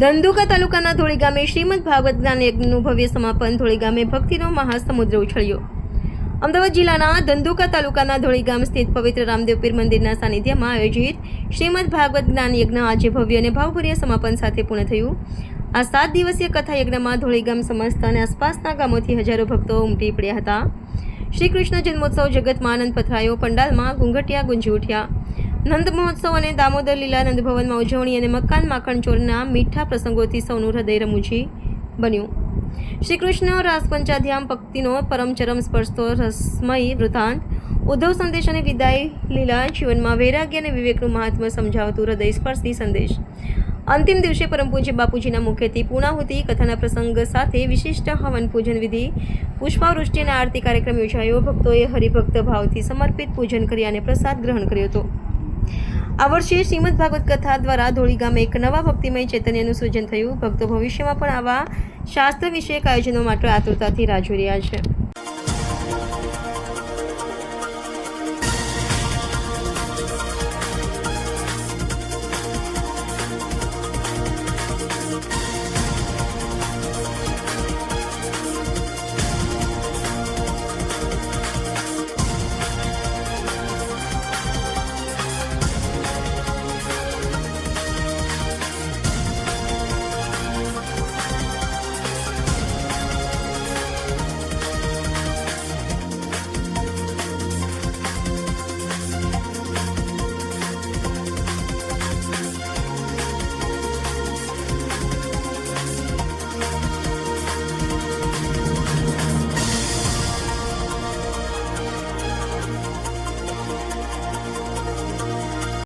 ધંધુકા તાલુકાના ધોળી ગામે શ્રીમદ ભાગવત જ્ઞાન યજ્ઞનું ભવ્ય સમાપન. ધોળી ગામે ભક્તિનો મહાસમુદ્ર ઉછળ્યો. અમદાવાદ જિલ્લાના ધંધુકા તાલુકાના ધોળી ગામ સ્થિત પવિત્ર રામદેવ પીર મંદિરના સાનિધ્યમાં આયોજિત શ્રીમદ ભાગવત જ્ઞાન યજ્ઞ આજે ભવ્ય અને ભાવભર્ય સમાપન સાથે પૂર્ણ થયું. આ 7 દિવસીય કથા યજ્ઞમાં ધોળી ગામ સમસ્ત અને આસપાસના ગામોથી હજારો ભક્તો ઉમટી પડ્યા હતા. શ્રી કૃષ્ણ જન્મોત્સવ જગતમાં આનંદ પથરાયો. પંડાલમાં ઘૂંઘટિયા ગુંજી ઉઠ્યા. નંદ મહોત્સવ અને દામોદર લીલા નંદ ભવનમાં ઉજવણી અને મકાન માખણ ચોરના મીઠા પ્રસંગોથી સૌનું હૃદય રમૂજી બન્યું. શ્રી કૃષ્ણ રાસ પંચાધ્યામ ભક્તિનો પરમ ચરમ સ્પર્શતો રસમય વૃતાંત. ઉદ્ધવ સંદેશ અને વિદાય લીલા જીવનમાં વૈરાગ્ય અને વિવેકનું મહાત્મ્ય સમજાવતું હૃદય સ્પર્શી સંદેશ. અંતિમ દિવસે પરમ પૂજ્ય બાપુજીના મુખ્યથી પૂર્ણાહુતિ કથાના પ્રસંગ સાથે વિશિષ્ટ હવન પૂજન વિધિ, પુષ્પાવૃષ્ટિ અને આરતી કાર્યક્રમ યોજાયો. ભક્તોએ હરિભક્ત ભાવથી સમર્પિત પૂજન કરી અને પ્રસાદ ગ્રહણ કર્યો હતો. આ વર્ષે શ્રીમદ ભાગવત કથા દ્વારા ધોળી ગામે એક નવા ભક્તિમય ચૈતન્યનું સર્જન થયું. ભક્તો ભવિષ્યમાં પણ આવા શાસ્ત્ર વિષયક આયોજનો માટે આતુરતાથી રાહ જોઈ રહ્યા છે.